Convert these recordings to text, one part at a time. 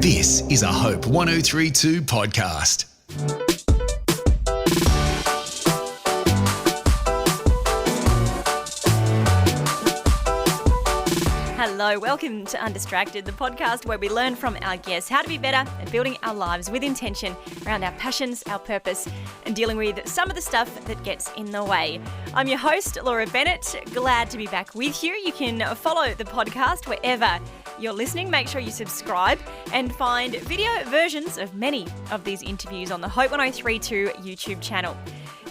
This is a Hope 1032 podcast. Hello, welcome to Undistracted, the podcast where we learn from our guests how to be better at building our lives with intention around our passions, our purpose, and dealing with some of the stuff that gets in the way. I'm your host, Laura Bennett. Glad to be back with you. You can follow the podcast wherever you're listening. Make sure you subscribe and find video versions of many of these interviews on the Hope 1032 YouTube channel.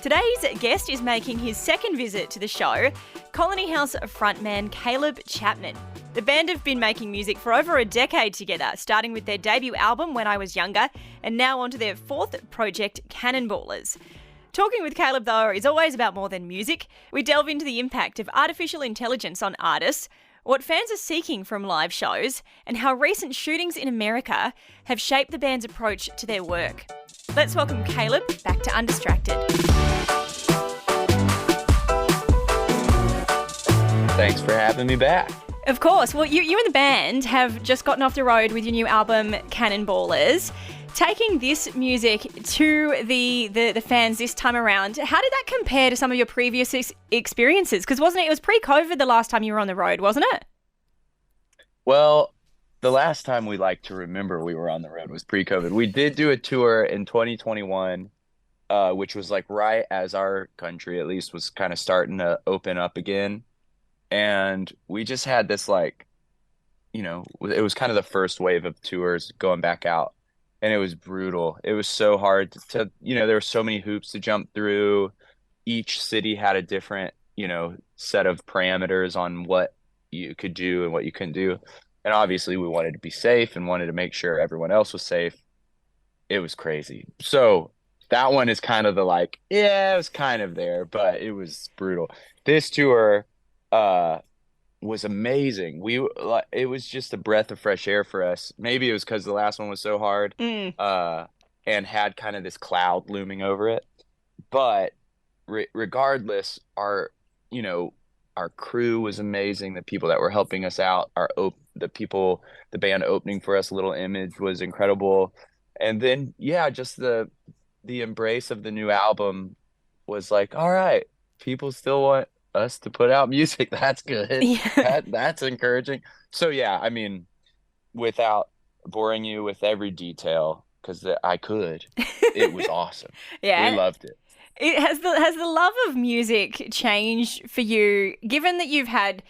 Today's guest is making his second visit to the show, Colony House frontman Caleb Chapman. The band have been making music for over a decade together, starting with their debut album When I Was Younger, and now onto their fourth project, Cannonballers. Talking with Caleb, though, is always about more than music. We delve into the impact of artificial intelligence on artists, what fans are seeking from live shows, and how recent shootings in America have shaped the band's approach to their work. Let's welcome Caleb back to Undistracted. Thanks for having me back. Of course. Well, you and the band have just gotten off the road with your new album, Cannonballers. Taking this music to the fans this time around, how did that compare to some of your previous experiences? Because it was pre-COVID the last time you were on the road, wasn't it? Well, the last time we like to remember we were on the road was pre-COVID. We did do a tour in 2021, which was like right as our country at least was kind of starting to open up again. And we just had this it was kind of the first wave of tours going back out. And it was brutal. It was so hard to there were so many hoops to jump through. Each city had a different, set of parameters on what you could do and what you couldn't do. And obviously we wanted to be safe and wanted to make sure everyone else was safe. It was crazy. So that one is kind of it was kind of there, but it was brutal. This tour was amazing. It was just a breath of fresh air for us. Maybe it was because the last one was so hard and had kind of this cloud looming over it. But regardless, our crew was amazing. The people that were helping us out, the band opening for us, Little Image, was incredible. And then just the embrace of the new album was like, all right, people still want us to put out music. That's good. Yeah. That's encouraging. So without boring you with every detail, because I could, it was awesome. Yeah, we loved it. Has the love of music changed for you, given that you've had,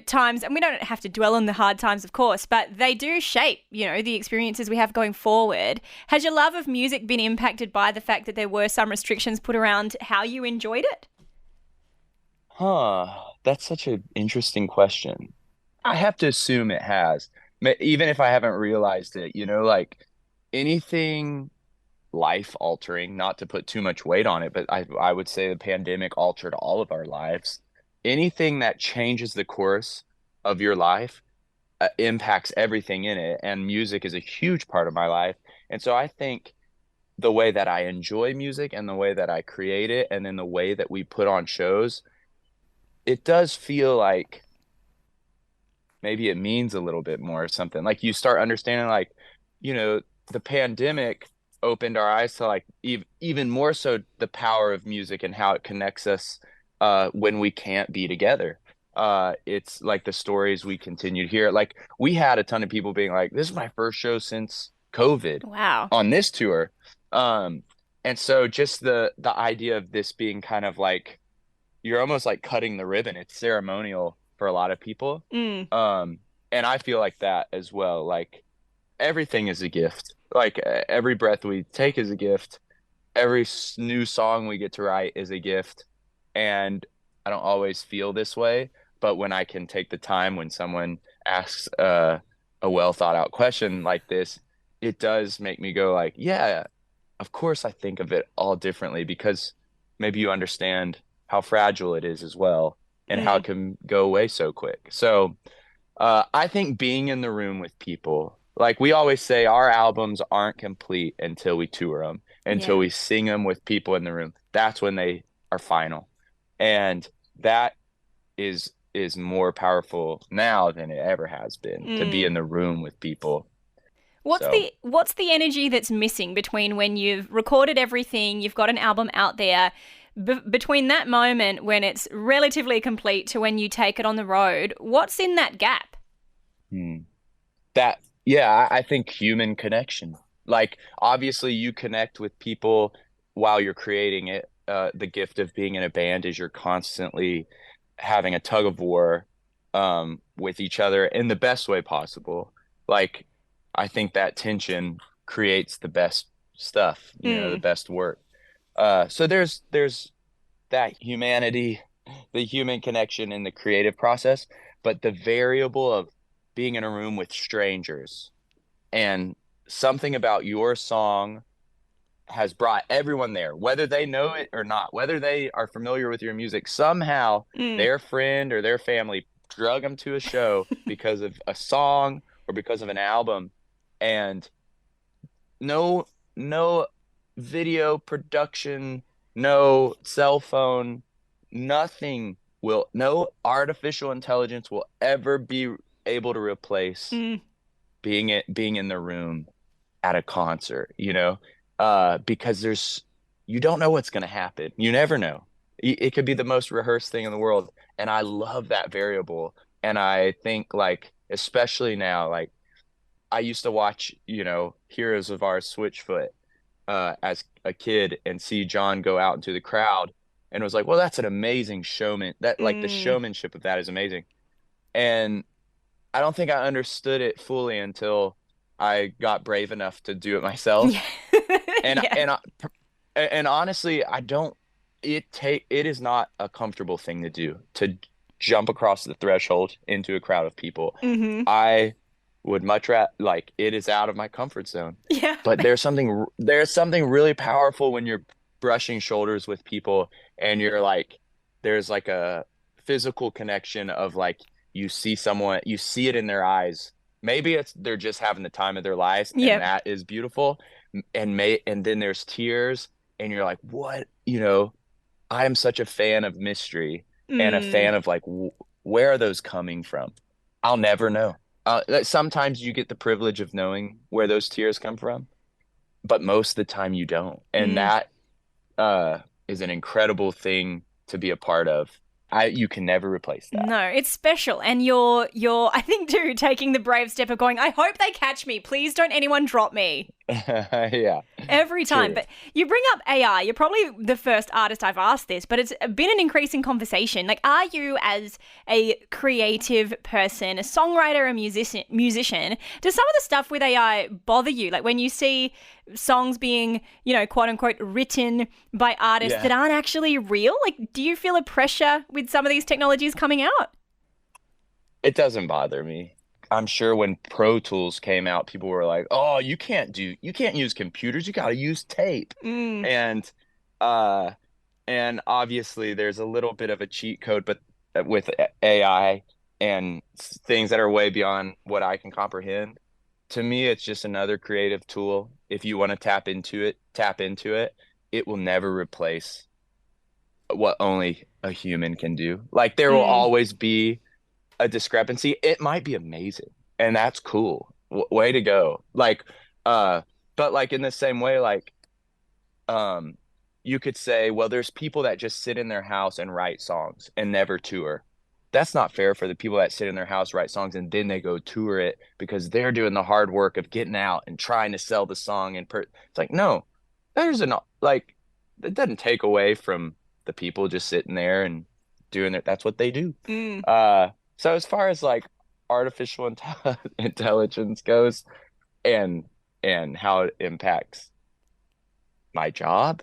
times, and we don't have to dwell on the hard times, of course, but they do shape, the experiences we have going forward. Has your love of music been impacted by the fact that there were some restrictions put around how you enjoyed it? That's such an interesting question. I have to assume it has, even if I haven't realized it, anything life altering, not to put too much weight on it, but I would say the pandemic altered all of our lives. Anything that changes the course of your life impacts everything in it. And music is a huge part of my life. And so I think the way that I enjoy music and the way that I create it, and then the way that we put on shows, it does feel like maybe it means a little bit more or something. Like you start understanding, the pandemic opened our eyes to even more so the power of music and how it connects us when we can't be together. It's like the stories we continue to hear. Like we had a ton of people being like, this is my first show since COVID. Wow. On this tour. And so just the idea of this being kind of like, you're almost like cutting the ribbon. It's ceremonial for a lot of people. And I feel like that as well. Like everything is a gift. Like every breath we take is a gift. Every new song we get to write is a gift. And I don't always feel this way, but when I can take the time when someone asks a well thought out question like this, it does make me go like, yeah, of course I think of it all differently, because maybe you understand how fragile it is as well, and how it can go away so quick. So I think being in the room with people, like we always say, our albums aren't complete until we tour them, until we sing them with people in the room. That's when they are final. And that is more powerful now than it ever has been, to be in the room with people. So What's the energy that's missing between when you've recorded everything, you've got an album out there, between that moment when it's relatively complete to when you take it on the road? What's in that gap? hmm, that, yeah, I think human connection. Like, obviously, you connect with people while you're creating it. The gift of being in a band is you're constantly having a tug of war with each other in the best way possible. Like, I think that tension creates the best stuff, the Mm, best work. So there's that humanity, the human connection in the creative process, but the variable of being in a room with strangers and something about your song has brought everyone there, whether they know it or not, whether they are familiar with your music. Somehow mm, their friend or their family drug them to a show because of a song or because of an album. And no, no video production, no cell phone, no artificial intelligence will ever be able to replace mm. being in the room at a concert, because you don't know what's going to happen. You never know. It could be the most rehearsed thing in the world. And I love that variable. And I think, like, especially now, like, I used to watch, Heroes of Ours Switchfoot as a kid and see John go out into the crowd and was like, well, that's an amazing showman. That, like, the Mm. showmanship of that is amazing. And I don't think I understood it fully until I got brave enough to do it myself. Yeah. And Yeah. and I, and honestly, I don't. It is not a comfortable thing to do, to jump across the threshold into a crowd of people. Hmm. I would much rather, like, it is out of my comfort zone. Yeah. But there's something really powerful when you're brushing shoulders with people and you're like, there's like a physical connection of, like, you see it in their eyes. Maybe it's they're just having the time of their lives, and Yep. that is beautiful. And then there's tears, and you're like, what? I am such a fan of mystery and a Mm. fan of, like, where are those coming from? I'll never know. Like, sometimes you get the privilege of knowing where those tears come from, but most of the time you don't. And Mm. that uh, is an incredible thing to be a part of. You can never replace that. No, it's special. And you're I think too taking the brave step of going, I hope they catch me. Please don't anyone drop me. Yeah, Every time. true. But you bring up AI. You're probably the first artist I've asked this, but it's been an increasing conversation. Like, are you, as a creative person, a songwriter, a musician, does some of the stuff with AI bother you? Like when you see songs being, quote unquote, written by artists Yeah, that aren't actually real? Like, do you feel a pressure with some of these technologies coming out? it doesn't bother me. I'm sure when Pro Tools came out, people were like, "Oh, you can't use computers. You got to use tape." Mm, And uh and obviously there's a little bit of a cheat code, but with AI and things that are way beyond what I can comprehend. To me, it's just another creative tool. If you want to tap into it. It will never replace what only a human can do. Like, there will mm, always be a discrepancy. It might be amazing, and that's cool. Way to go. Like, uh, but, like, in the same way, like, um, you could say, well, there's people that just sit in their house and write songs and never tour. That's not fair for the people that sit in their house, write songs, and then they go tour it because they're doing the hard work of getting out and trying to sell the song. It's like, no, there's an like, it doesn't take away from the people just sitting there and doing it. That's what they do. mm. Uh, so as far as, like, artificial intelligence goes, and how it impacts my job,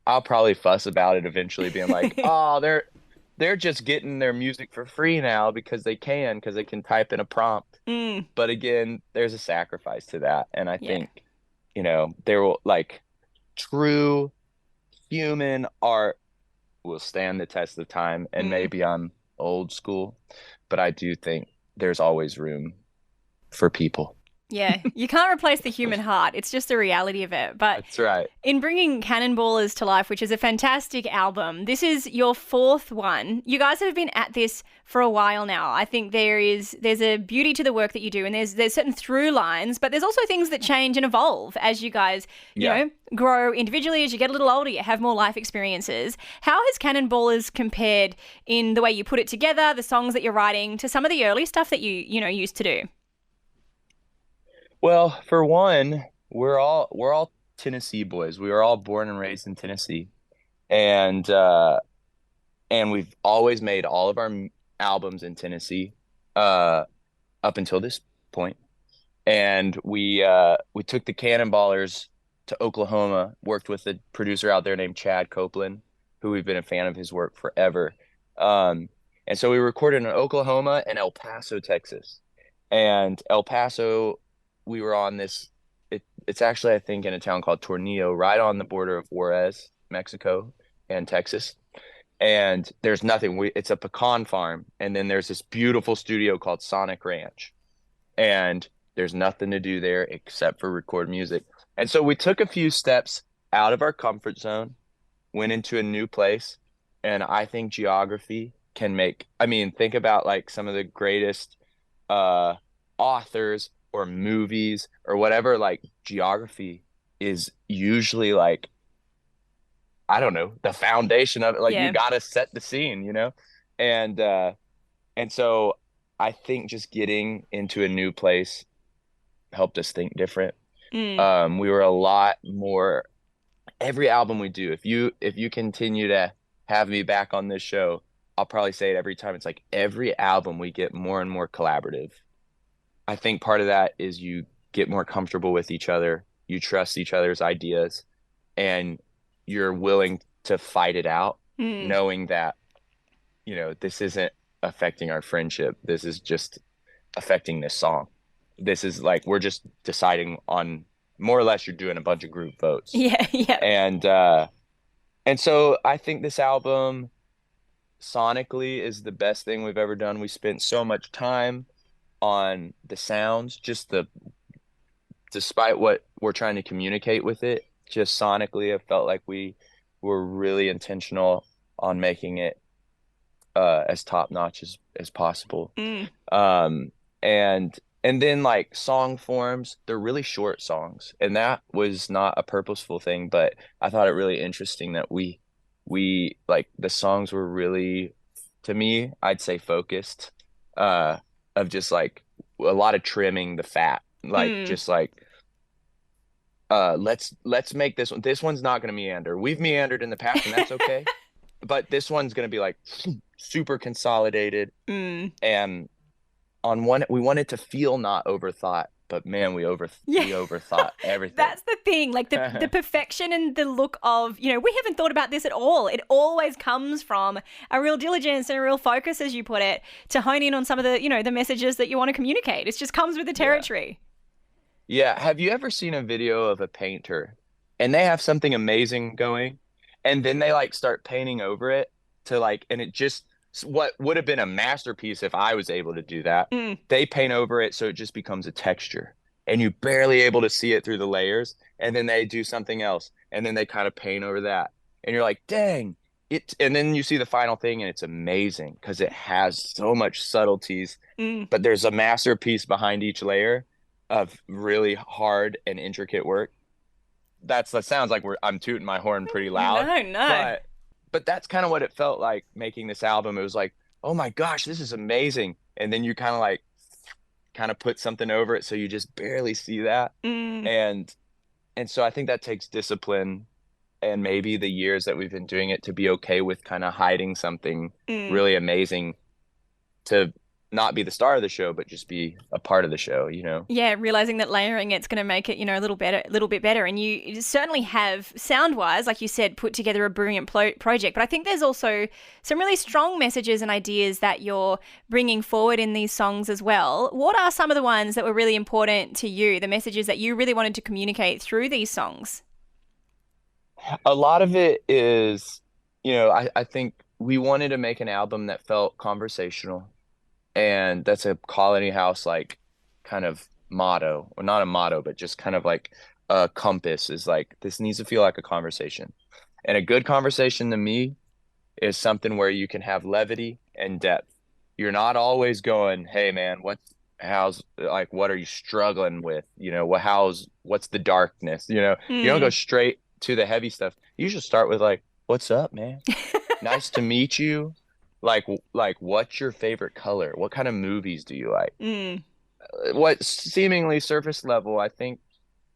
I'll probably fuss about it eventually, being like, oh, they're just getting their music for free now because they can type in a prompt. Mm, But again, there's a sacrifice to that. And I yeah. think, there will, like, true human art will stand the test of time. And Mm. maybe I'm old school, but I do think there's always room for people. Yeah, you can't replace the human heart. It's just the reality of it. But That's right. in bringing Cannonballers to life, which is a fantastic album, this is your fourth one. You guys have been at this for a while now. I think there's a beauty to the work that you do, and there's certain through lines, but there's also things that change and evolve as you guys, Yeah. grow individually. As you get a little older, you have more life experiences. How has Cannonballers compared in the way you put it together, the songs that you're writing, to some of the early stuff that you used to do? Well, for one, we're all Tennessee boys. We were all born and raised in Tennessee, and we've always made all of our albums in Tennessee, uh, up until this point. And we took the Cannonballers to Oklahoma, worked with a producer out there named Chad Copeland, who we've been a fan of his work forever. And so we recorded in Oklahoma and El Paso, Texas. And El Paso, we were on this. It's actually, I think, in a town called Tornillo, right on the border of Juarez, Mexico, and Texas. And there's nothing. It's a pecan farm, and then there's this beautiful studio called Sonic Ranch, and there's nothing to do there except for record music. And so we took a few steps out of our comfort zone, went into a new place, and I think geography can make, I mean, think about like some of the greatest uh authors or movies or whatever, like geography is usually like, I don't know, the foundation of it. Like you Yeah. gotta set the scene. And so I think just getting into a new place helped us think different. Mm. We were a lot more, every album we do, if you continue to have me back on this show, I'll probably say it every time. It's like every album we get more and more collaborative. I think part of that is you get more comfortable with each other, you trust each other's ideas, and you're willing to fight it out, Mm. knowing that, this isn't affecting our friendship. This is just affecting this song. This is like we're just deciding on, more or less, you're doing a bunch of group votes. Yeah, yeah. And so I think this album sonically is the best thing we've ever done. We spent so much time on the sounds, despite what we're trying to communicate with it, just sonically, I felt like we were really intentional on making it as top notch as possible. Mm. Um, and then like song forms, they're really short songs, and that was not a purposeful thing, but I thought it really interesting that we like the songs were really, to me, I'd say focused, uh, of just like a lot of trimming the fat, like Mm. just like let's make this one. This one's not going to meander. We've meandered in the past, and that's okay. But this one's going to be like super consolidated, Mm. and on one, we want it to feel not overthought, but man, Yeah. we overthought everything. That's the thing, like the perfection and the look of, we haven't thought about this at all. It always comes from a real diligence and a real focus, as you put it, to hone in on some of the, the messages that you want to communicate. It just comes with the territory. Yeah. Have you ever seen a video of a painter and they have something amazing going, and then they like start painting over it to like, and it just, what would have been a masterpiece if I was able to do that, Mm. they paint over it so it just becomes a texture and you're barely able to see it through the layers. And then they do something else and then they kind of paint over that. And you're like, dang it. And then you see the final thing and it's amazing because it has so much subtleties, Mm. but there's a masterpiece behind each layer of really hard and intricate work. That sounds like I'm tooting my horn pretty loud, No, no. but that's kind of what it felt like making this album. It was like, oh my gosh, this is amazing. And then you kind of put something over it so you just barely see that. Mm. And so I think that takes discipline and maybe the years that we've been doing it to be okay with kind of hiding something Mm. really amazing, to not be the star of the show, but just be a part of the show. Yeah, realizing that layering it's going to make it, a little bit better. And you certainly have, sound-wise, like you said, put together a brilliant project. But I think there's also some really strong messages and ideas that you're bringing forward in these songs as well. What are some of the ones that were really important to you, the messages that you really wanted to communicate through these songs? A lot of it is, I think we wanted to make an album that felt conversational, and that's a Colony House like kind of motto, or not a motto, but just kind of like a compass, is like, this needs to feel like a conversation. And a good conversation to me is something where you can have levity and depth. You're not always going, hey man, what are you struggling with? What's the darkness? You don't go Mm. straight to the heavy stuff. You should start with like, what's up, man? Nice to meet you. Like, what's your favorite color? What kind of movies do you like? Mm. What seemingly surface level, I think,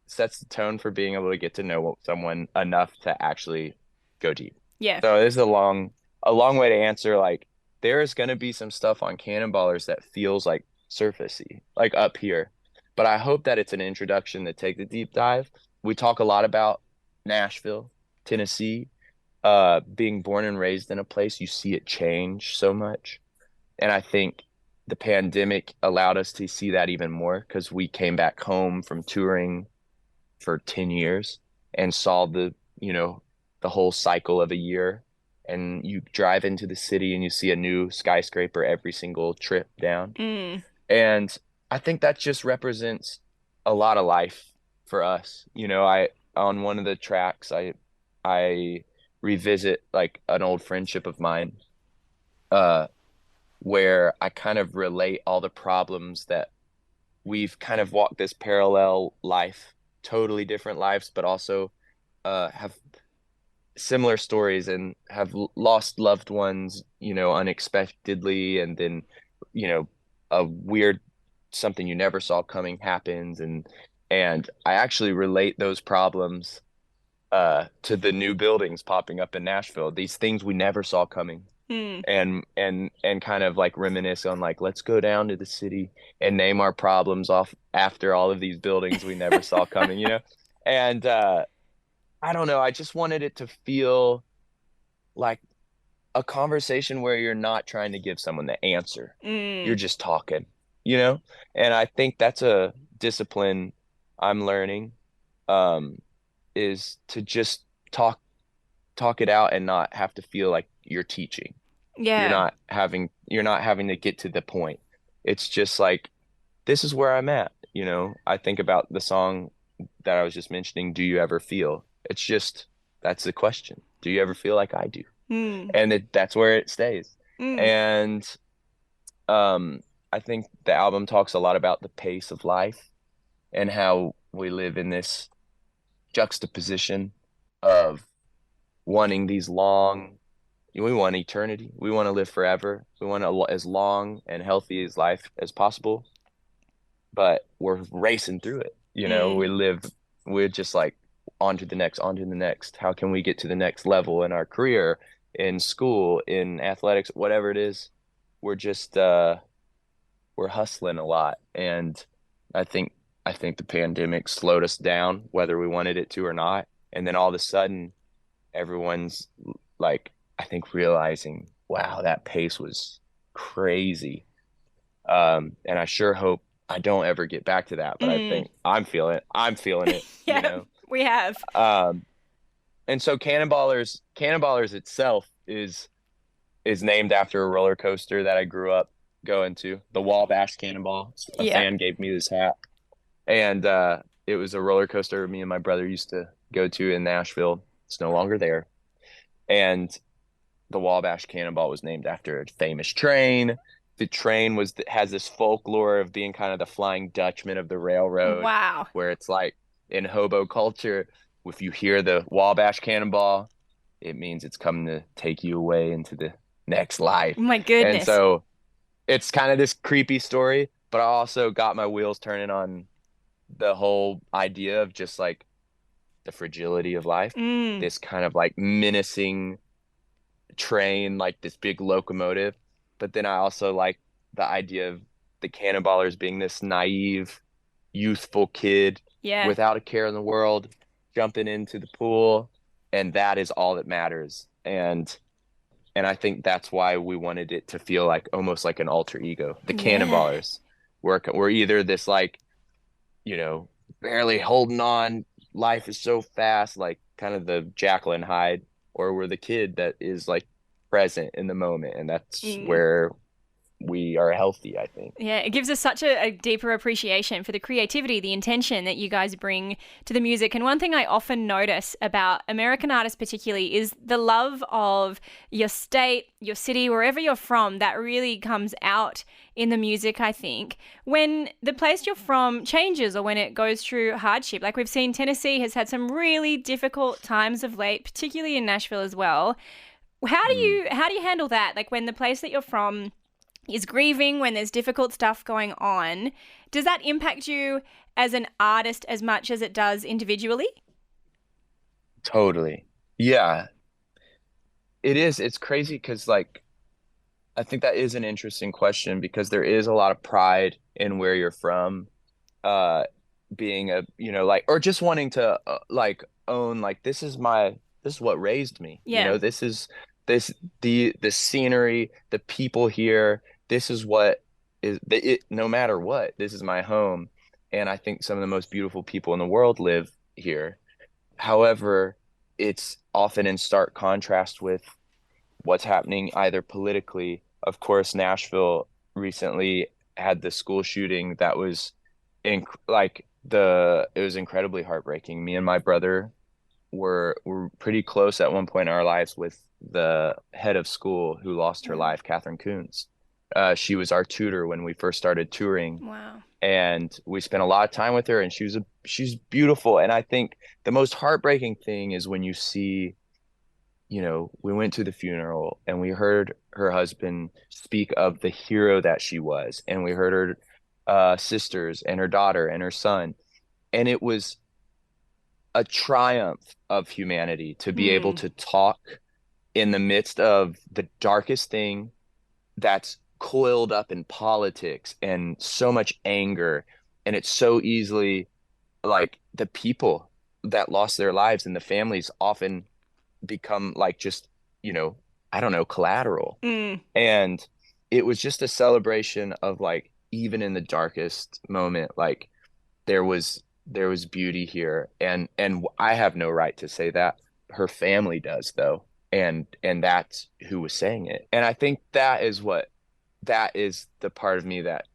sets the tone for being able to get to know someone enough to actually go deep. Yeah. So this is a long way to answer. Like, there is going to be some stuff on Cannonballers that feels like surfacey, like up here. But I hope that it's an introduction to take the deep dive. We talk a lot about Nashville, Tennessee, being born and raised in a place, you see it change so much. And I think the pandemic allowed us to see that even more because we came back home from touring for 10 years and saw the whole cycle of a year. And you drive into the city and you see a new skyscraper every single trip down. Mm. And I think that just represents a lot of life for us. I on one of the tracks, I revisit like an old friendship of mine, uh, where I kind of relate all the problems that we've kind of walked this parallel life, totally different lives, but also have similar stories and have lost loved ones, unexpectedly, and then, you know, a weird something you never saw coming happens, and I actually relate those problems to the new buildings popping up in Nashville, these things we never saw coming. Mm. And kind of like reminisce on, like, let's go down to the city and name our problems off after all of these buildings we never saw coming. And I don't know, I just wanted it to feel like a conversation where you're not trying to give someone the answer. You're Mm. just talking. And I think that's a discipline I'm learning, um, is to just talk it out and not have to feel like you're teaching. Yeah. You're not having to get to the point. It's just like, this is where I'm at. I think about the song that I was just mentioning, Do You Ever Feel? It's just, that's the question. Do you ever feel like I do? Mm. And that's where it stays. Mm. And um I think the album talks a lot about the pace of life and how we live in this juxtaposition of wanting these long we want eternity. We want to live forever. We want as long and healthy as life as possible, but we're racing through it. Mm. We're just like, on to the next. How can we get to the next level in our career, in school, in athletics, whatever it is? We're just we're hustling a lot. And I think I think the pandemic slowed us down, whether we wanted it to or not. And then all of a sudden, everyone's like, I think, realizing, wow, that pace was crazy. And I sure hope I don't ever get back to that, but I Mm. think I'm feeling it, you Yeah, know. we have. Um, and so Cannonballers itself is named after a roller coaster that I grew up going to, the Wabash Cannonball. A Yeah. fan gave me this hat, and it was a roller coaster me and my brother used to go to in Nashville. It's no longer there, and the Wabash Cannonball was named after a famous train. The train has this folklore of being kind of the Flying Dutchman of the railroad, Wow. where it's like, in hobo culture, if you hear the Wabash Cannonball, it means it's coming to take you away into the next life. My And goodness. so it's kind of this creepy story, but I also got my wheels turning on the whole idea of just like the fragility of life, Mm. this kind of like menacing train, like this big locomotive. But then I also like the idea of the Cannonballers being this naive, youthful kid Yeah. without a care in the world, jumping into the pool, and that is all that matters. And I think that's why we wanted it to feel like almost like an alter ego. The Yeah. Cannonballers. We're either this like, you know, barely holding on, life is so fast, like kind of the Jekyll and Hyde, or we're the kid that is like present in the moment, and that's Mm. where we are healthy, I think. Yeah, it gives us such a deeper appreciation for the creativity, the intention that you guys bring to the music. And one thing I often notice about American artists particularly is the love of your state, your city, wherever you're from, that really comes out in the music, I think. When the place you're from changes or when it goes through hardship, like we've seen Tennessee has had some really difficult times of late, particularly in Nashville as well. How do you handle that? Like when the place that you're from is grieving, when there's difficult stuff going on, does that impact you as an artist as much as it does individually? Totally. Yeah, it is. It's crazy because like I think that is an interesting question because there is a lot of pride in where you're from, uh, being a, like, or just wanting to like own, like, this is what raised me, Yeah. this is this, the scenery, the people here, this is what no matter what, this is my home. And I think some of the most beautiful people in the world live here. However, it's often in stark contrast with what's happening either politically. Of course, Nashville recently had the school shooting that was it was incredibly heartbreaking. Me and my brother were pretty close at one point in our lives with the head of school who lost her life, Catherine Coons. She was our tutor when we first started touring, Wow. and we spent a lot of time with her, and she's beautiful. And I think the most heartbreaking thing is when you see, we went to the funeral and we heard her husband speak of the hero that she was, and we heard her sisters and her daughter and her son, and it was a triumph of humanity to be able to talk in the midst of the darkest thing that's coiled up in politics and so much anger. And it's so easily like the people that lost their lives and the families often become like just, I don't know, collateral. Mm. And it was just a celebration of like, even in the darkest moment, like there was beauty here. And I have no right to say that. Her family does though. And that's who was saying it. And I think that is the part of me that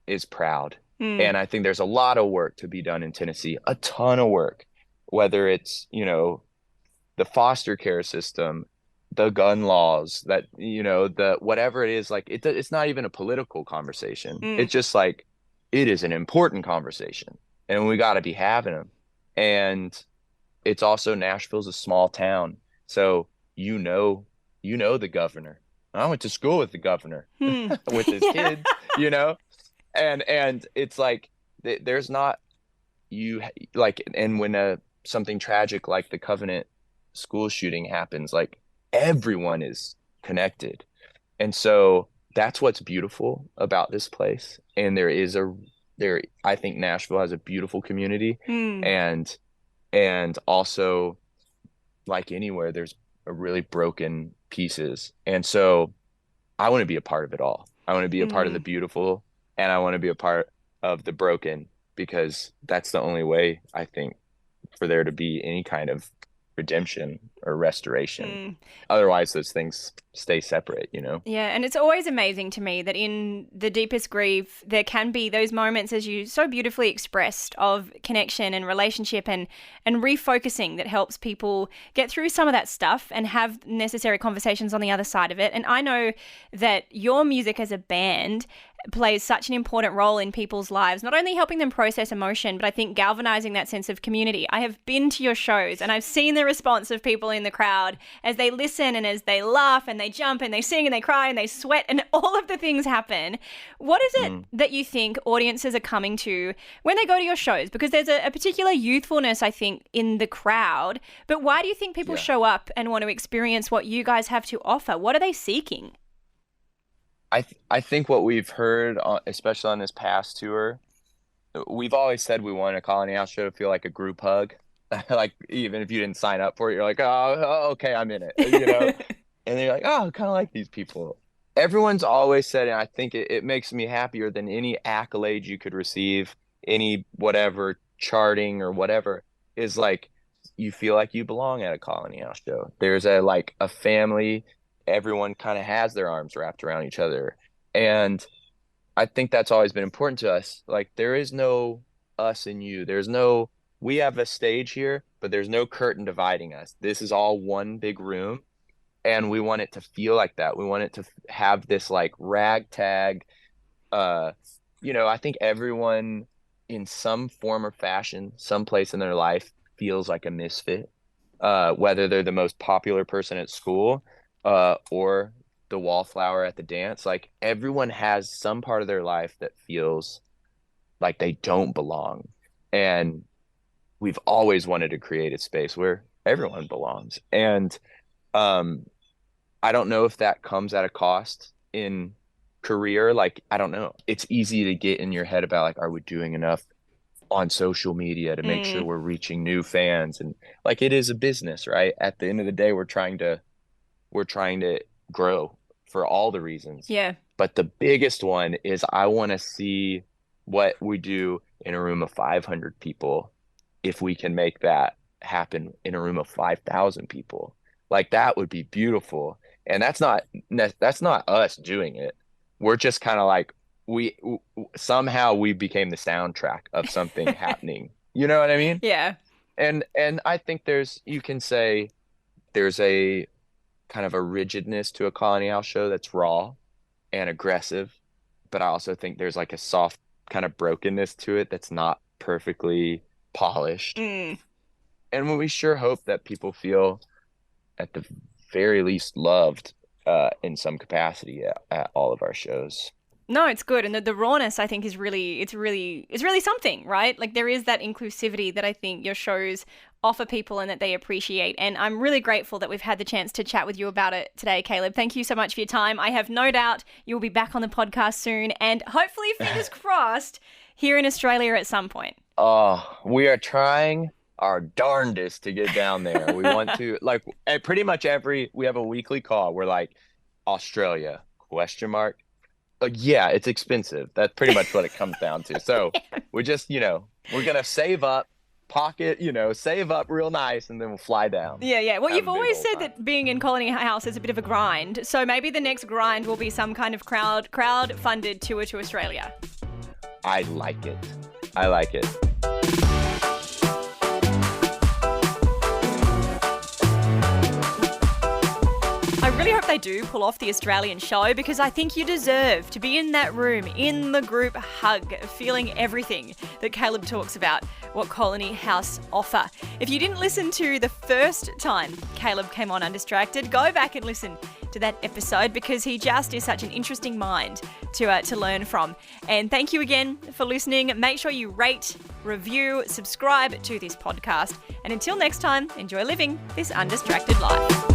is proud. Mm. And I think there's a lot of work to be done in Tennessee, a ton of work, whether it's, the foster care system, the gun laws, that, the whatever it is, like it's not even a political conversation. Mm. It's just like it is an important conversation, and we got to be having them. And it's also, Nashville's a small town, so the governor. I went to school with the governor Hmm. with his kids, and it's like there's not you like, and when something tragic like the Covenant school shooting happens, like everyone is connected. And so that's what's beautiful about this place. And I think Nashville has a beautiful community. Hmm. And also, like anywhere, there's a really broken pieces. And so I want to be a part of it all. I want to be a part of the beautiful, and I want to be a part of the broken, because that's the only way, I think, for there to be any kind of redemption or restoration. Otherwise, those things stay separate. Yeah, and it's always amazing to me that in the deepest grief, there can be those moments, as you so beautifully expressed, of connection and relationship and refocusing that helps people get through some of that stuff and have necessary conversations on the other side of it. And I know that your music as a band plays such an important role in people's lives, not only helping them process emotion, but I think galvanizing that sense of community. I have been to your shows and I've seen the response of people in the crowd as they listen and as they laugh and they jump and they sing and they cry and they sweat and all of the things happen. What is it that you think audiences are coming to when they go to your shows? Because there's a particular youthfulness, I think, in the crowd, but why do you think people show up and want to experience what you guys have to offer? What are they seeking? I think what we've heard, especially on this past tour, we've always said we want a Colony House show to feel like a group hug. Like, even if you didn't sign up for it, you're like, oh, okay, I'm in it, And they're like, oh, I kind of like these people. Everyone's always said, and I think it makes me happier than any accolade you could receive, any whatever charting or whatever, is like, you feel like you belong at a Colony House show. There's a family. Everyone kind of has their arms wrapped around each other. And I think that's always been important to us. Like there is no us and you. We have a stage here, but there's no curtain dividing us. This is all one big room. And we want it to feel like that. We want it to have this like ragtag, uh, I think everyone in some form or fashion, someplace in their life feels like a misfit, whether they're the most popular person at school, or the wallflower at the dance. Like everyone has some part of their life that feels like they don't belong. And we've always wanted to create a space where everyone belongs. And um, I don't know if that comes at a cost in career. Like, I don't know. It's easy to get in your head about like, are we doing enough on social media to make sure we're reaching new fans? And like, it is a business, right? At the end of the day, we're trying to grow for all the reasons. Yeah. But the biggest one is I want to see what we do in a room of 500 people if we can make that happen in a room of 5,000 people. Like that would be beautiful. And that's not us doing it. We're just kind of like somehow we became the soundtrack of something happening. You know what I mean? Yeah. And I think you can say there's a kind of a rigidness to a Colony House show that's raw and aggressive, but I also think there's like a soft kind of brokenness to it that's not perfectly polished. And we sure hope that people feel at the very least loved in some capacity at all of our shows. No, it's good. And the rawness, I think, is really something, right? Like there is that inclusivity that I think your shows offer people and that they appreciate. And I'm really grateful that we've had the chance to chat with you about it today, Caleb. Thank you so much for your time. I have no doubt you'll be back on the podcast soon and hopefully, fingers crossed, here in Australia at some point. Oh, we are trying our darndest to get down there. We want to, like, pretty much we have a weekly call. We're like, Australia, ? Yeah, it's expensive. That's pretty much what it comes down to. So we just, we're going to save up, save up real nice, and then we'll fly down. Yeah. Well, you've always said that being in Colony House is a bit of a grind. So maybe the next grind will be some kind of crowd-funded tour to Australia. I like it. I like it. I really hope they do pull off the Australian show because I think you deserve to be in that room, in the group hug, feeling everything that Caleb talks about, what Colony House offer. If you didn't listen to the first time Caleb came on Undistracted, go back and listen to that episode because he just is such an interesting mind to learn from. And thank you again for listening. Make sure you rate, review, subscribe to this podcast. And until next time, enjoy living this undistracted life.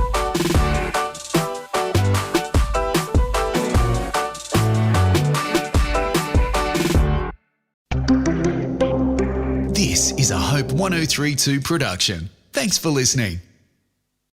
This is a Hope 1032 production. Thanks for listening.